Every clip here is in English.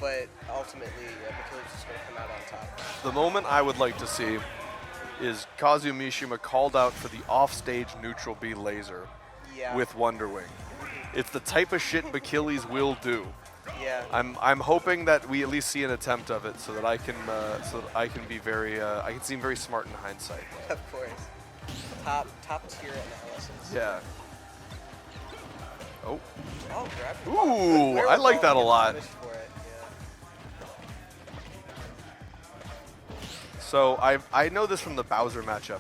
but ultimately, Bachilles is going to come out on top. The moment I would like to see is Kazuya Mishima called out for the offstage neutral B laser with Wonder Wing. It's the type of shit Bachilles will do. Yeah. I'm hoping that we at least see an attempt of it, so that I can be very I can seem very smart in hindsight. Of course. Top tier analysis. Yeah. Oh. Oh, grab it. Ooh, I like that a lot. For it. Yeah. So I know this from the Bowser matchup.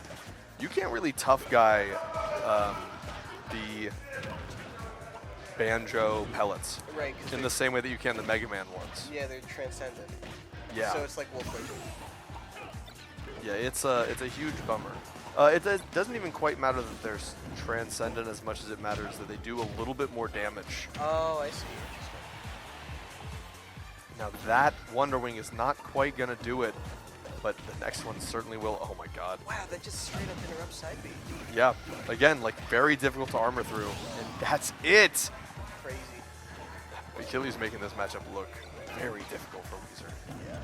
You can't really tough guy the Banjo pellets in the same way that you can the Mega Man ones. Yeah, they're transcendent. Yeah. So it's like wolf vision. Yeah, it's a huge bummer. It doesn't even quite matter that they're transcendent as much as it matters that they do a little bit more damage. Oh, I see. Now that Wonder Wing is not quite gonna do it, but the next one certainly will. Oh my god. Wow, that just straight up interrupts side B. Yeah, again, like very difficult to armor through, and that's it. Crazy. Bachilles making this matchup look very difficult for Wheezer. Yeah.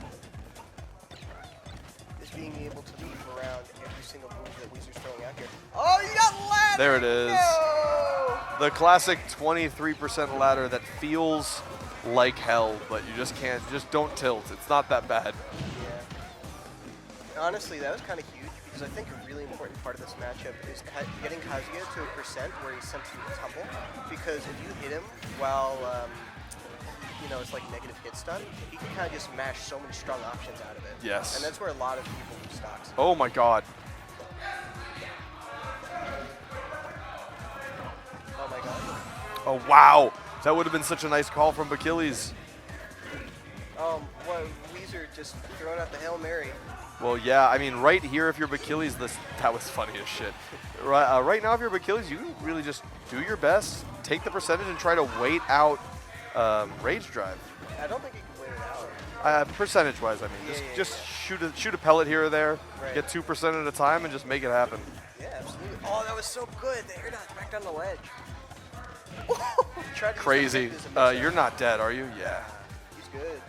Just being able to move around every single move that Wheezer's throwing out here. Oh, you got ladder! There it is. No! The classic 23% ladder that feels like hell, but you just can't, just don't tilt. It's not that bad. Yeah. Honestly, that was kind of huge because I think a really important part of this matchup is getting Kazuya to a percent where he's sensitive to tumble. Because if you hit him while, you know, it's like negative hit stun, he can kind of just mash so many strong options out of it. Yes. And that's where a lot of people lose stocks. Oh my god. Oh my god. Oh wow. That would have been such a nice call from Bachilles. Well, Wheezer just throwing out the Hail Mary. Well, yeah, I mean, right here, if you're Bachilles, that was funny as shit. Right now, if you're Bachilles, you can really just do your best, take the percentage, and try to wait out Rage Drive. I don't think you can wait it out. Percentage-wise, I mean, just shoot a pellet here or there, get 2% at a time, and just make it happen. Yeah, absolutely. Oh, that was so good. The air dodge back down the ledge. Crazy. You're not dead, are you? Yeah. He's good.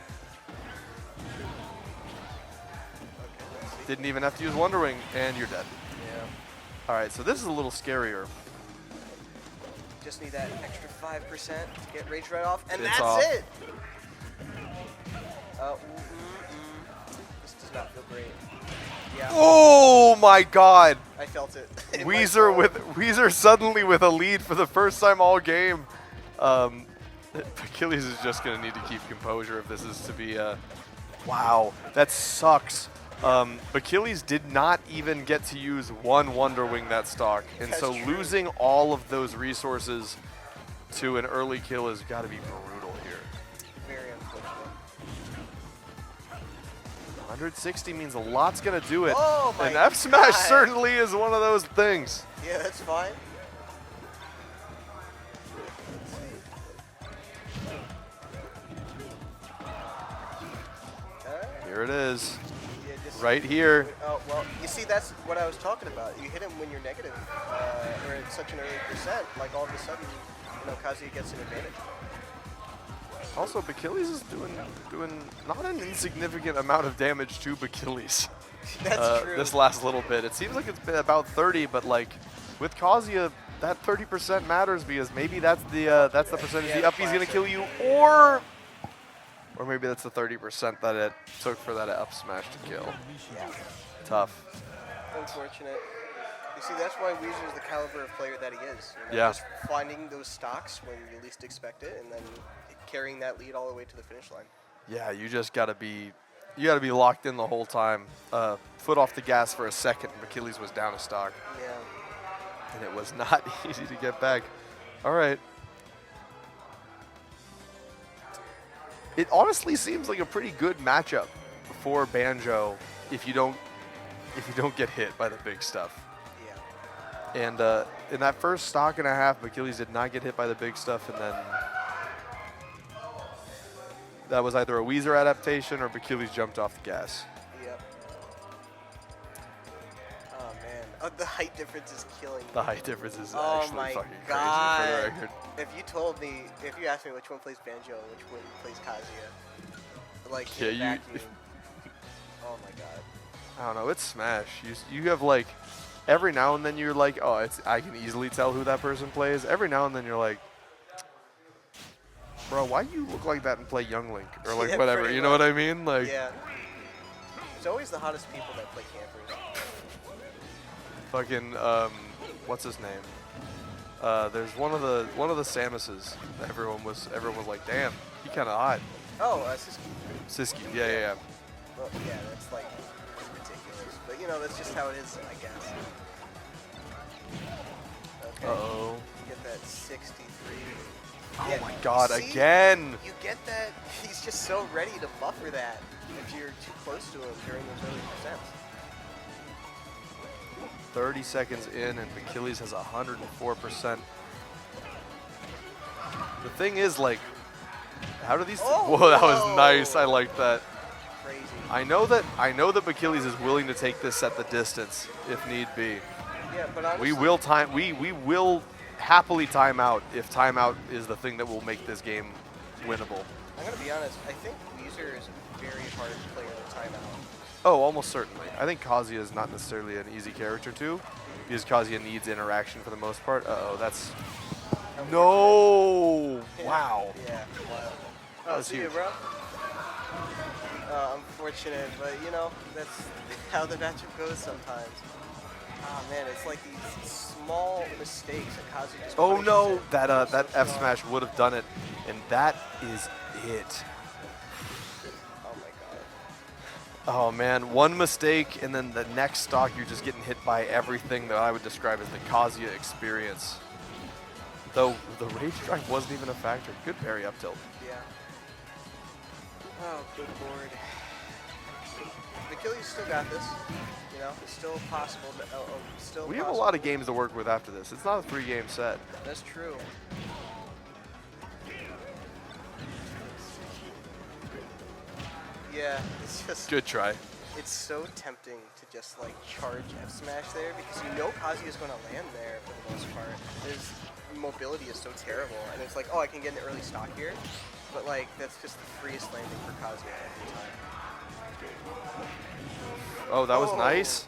Didn't even have to use Wonder Wing, and you're dead. Yeah. All right, so this is a little scarier. Just need that extra 5% to get Rage right off, and it's that's off. it. This does not feel great. Yeah. Oh my god. I felt it. Wheezer suddenly with a lead for the first time all game. Bachilles is just going to need to keep composure if this is to be wow, that sucks. Bachilles did not even get to use one Wonder Wing that stock, and so losing all of those resources to an early kill has got to be brutal here. Very unfortunate. 160 means a lot's going to do it, oh my and F Smash certainly is one of those things. Yeah, that's fine. Here it is. Right here. Oh, well, you see, that's what I was talking about. You hit him when you're negative, or at such an early percent, like all of a sudden, you know, Kazuya gets an advantage. Also, Bachilles is doing not an insignificant amount of damage to Bachilles. That's true. This last little bit. It seems like it's been about 30, but like with Kazuya, that 30% matters because maybe that's the percentage the uppie's gonna kill you, or maybe that's the 30% that it took for that up smash to kill. Yeah. Tough. Unfortunate. You see, that's why Wheezer is the caliber of player that he is. You know, yeah. Just finding those stocks when you least expect it, and then carrying that lead all the way to the finish line. Yeah, you just gotta be locked in the whole time. Foot off the gas for a second, Bachilles was down a stock. Yeah. And it was not easy to get back. All right. It honestly seems like a pretty good matchup for Banjo if you don't get hit by the big stuff. Yeah. And in that first stock and a half, Bachilles did not get hit by the big stuff, and then that was either a Wheezer adaptation or Bachilles jumped off the gas. Yep. Oh man, the height difference is killing me. The height difference is oh actually my fucking God. crazy for the record. If you asked me which one plays Banjo and which one plays Kazuya, like Yeah, in a you- vacuum. Oh my god. I don't know. It's Smash. You have like every now and then you're like, oh, I can easily tell who that person plays. Every now and then you're like, bro, why do you look like that and play Young Link or like Yeah, whatever? pretty You know what much. I mean? Like, Yeah. It's always the hottest people that play campers. fucking what's his name? There's one of the Samuses. Everyone was like, damn, he kind of hot. Oh, Siski. Siski. Yeah. Well, yeah, that's like ridiculous. But you know, that's just how it is, I guess. Okay. Uh-oh. Get that 63. Oh Yeah, my god, see? again! You get that. He's just so ready to buffer that if you're too close to him during those early percents. 30 seconds in, and Bachilles has 104%. The thing is, like, how do these? Oh, whoa, that was whoa. nice. I like that. Crazy. I know that Bachilles is willing to take this at the distance if need be. Yeah, but honestly, We will happily time out if timeout is the thing that will make this game winnable. I'm gonna be honest. I think Wheezer is a very hard player to time out. Oh, almost certainly. I think Kazuya is not necessarily an easy character too, because Kazuya needs interaction for the most part. Uh-oh, that's no. Wow. Yeah. Wow. That Oh, was see you, huge. bro. Unfortunate, but you know that's how the matchup goes sometimes. Oh man, it's like these small mistakes that Kazuya just. Oh punishes no, it that so F strong. smash would have done it, and that is it. Oh my god. Oh man, one mistake, and then the next stock you're just getting hit by everything that I would describe as the Kazuya experience. Though the rage drive wasn't even a factor. Good parry up tilt. Yeah. Oh, good lord. Bachilles still got this. You know, it's still possible. Still. We have a possible. lot of games to work with after this. It's not a 3-game set. That's true. Yeah, it's just. Good try. It's so tempting to just like charge F smash there because you know Kazuya is going to land there for the most part. His mobility is so terrible, and it's like, oh, I can get an early stock here, but like that's just the freest landing for Kazuya every time. Oh, that was Oh. nice.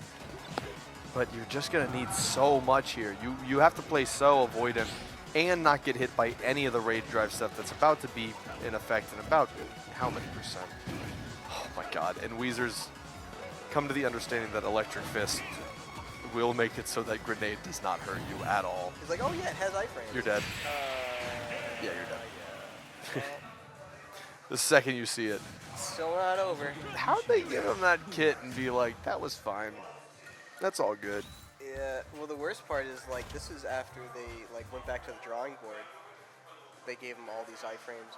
But you're just gonna need so much here. You have to play so avoidant and not get hit by any of the rage drive stuff that's about to be in effect in about how many percent? Oh my god. And Wheezer's come to the understanding that Electric Fist will make it so that grenade does not hurt you at all. He's like, oh yeah, it has iframes. You're dead. Yeah, you're dead. Yeah. The second you see it. Still not over. How'd they give him that kit and be like, that was fine. That's all good. Yeah. Well, the worst part is like this is after they like went back to the drawing board. They gave him all these iframes.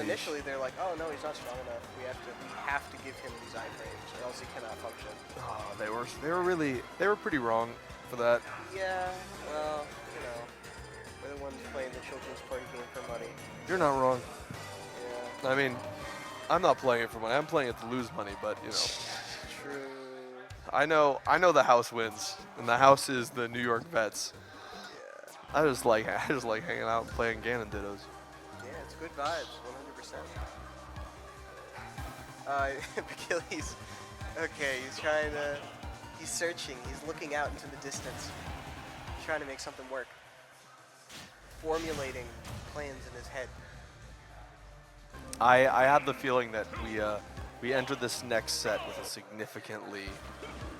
Initially, they're like, oh no, he's not strong enough. We have to give him these iframes, or else he cannot function. Oh, they were pretty wrong for that. Yeah. Well, you know, we're the ones playing the children's party game for money. You're not wrong. Yeah. I mean, I'm not playing it for money. I'm playing it to lose money, but you know, True. I know the house wins, and the house is the New York Vets. Yeah. I just like hanging out and playing Ganon Dittos. Yeah, it's good vibes, 100%. Bachilles. Okay, he's searching, he's looking out into the distance. He's trying to make something work. Formulating plans in his head. I have the feeling that we entered this next set with a significantly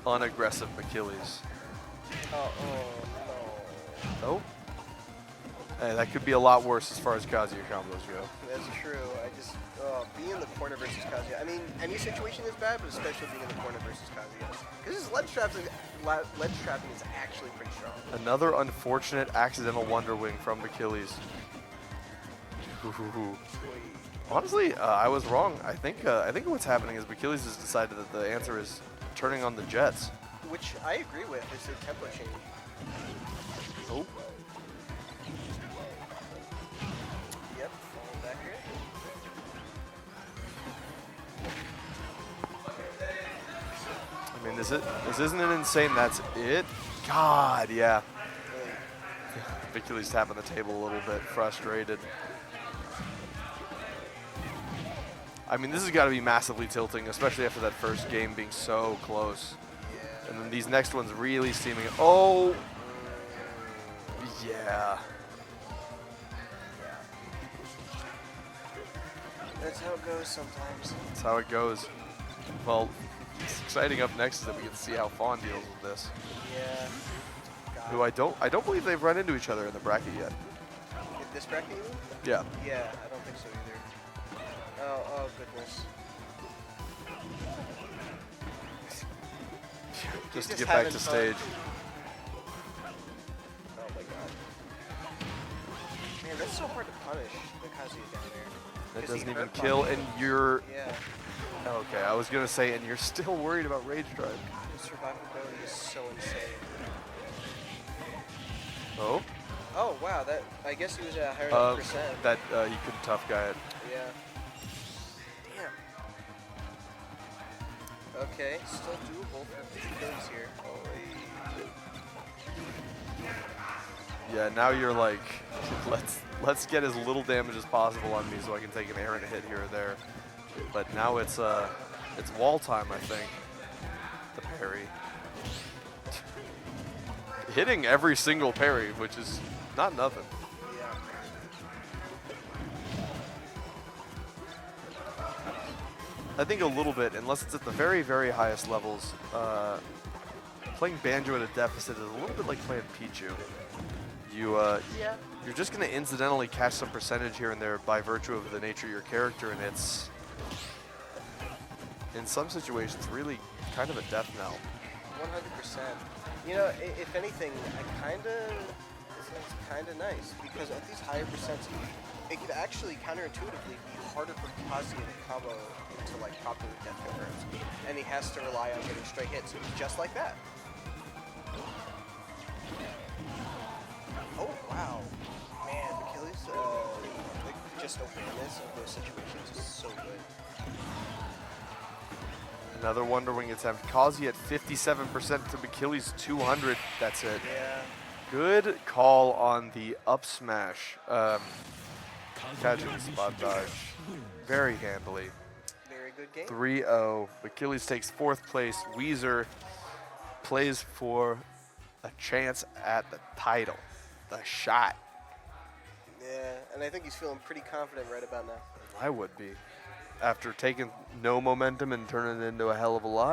unaggressive Bachilles. Oh no. Oh? Hey, that could be a lot worse as far as Kazuya combos go. That's true. Being in the corner versus Kazuya. I mean, any situation is bad, but especially being in the corner versus Kazuya. Because his ledge trapping is actually pretty strong. Another unfortunate accidental Wonder Wing from Bachilles. Ooh. Honestly, I was wrong. I think what's happening is Bachilles has decided that the answer is turning on the jets. Which I agree with. It's a tempo change. Oh. Yep, falling back here. I mean, this isn't an insane. That's it. God, yeah. Bachilles tapping the table a little bit, frustrated. I mean, this has got to be massively tilting, especially after that first game being so close. Yeah. And then these next ones really seeming. Oh, yeah. That's how it goes sometimes. That's how it goes. Well, what's exciting up next is that we get to see how Fawn deals with this. Yeah. Who I don't believe they've run into each other in the bracket yet. In this bracket, you mean? Yeah. Yeah, I don't think so either. Oh goodness. Just to He's get back having to fun. stage. Oh my god. Man, that's so hard to punish the Kazuya down there. That 'Cause he doesn't even hurt kill, Banjo. and you're. Yeah. Okay, I was gonna say, and you're still worried about Rage Drive. His survivability is so insane. Oh? Oh wow, that I guess he was at a higher enough percent. That he couldn't tough guy it. Yeah. Damn. Okay, still doable for Bachilles here. Yeah, now you're like, let's get as little damage as possible on me so I can take an errant hit here or there. But now it's wall time, I think. The parry. Hitting every single parry, which is not nothing. Yeah. I think a little bit, unless it's at the very, very highest levels. Playing Banjo at a deficit is a little bit like playing Pichu. You're just going to incidentally catch some percentage here and there by virtue of the nature of your character, and it's, in some situations, really kind of a death knell. 100%. You know, if anything, it's kind of nice because at these higher percents, it could actually counterintuitively be harder for Kazuya to combo into like proper death confirms, and he has to rely on getting straight hits, just like that. Oh wow, man, Bachilles, just awareness of those situations is so good. Another Wonder Wing attempt. Kazuya at 57% to Bachilles 200. That's it. Yeah. Good call on the up smash. Catching the spot dodge very handily. Very good game. 3-0. Bachilles takes 4th place. Wheezer plays for a chance at the title. The shot. Yeah, and I think he's feeling pretty confident right about now. I would be. After taking no momentum and turning it into a hell of a lot.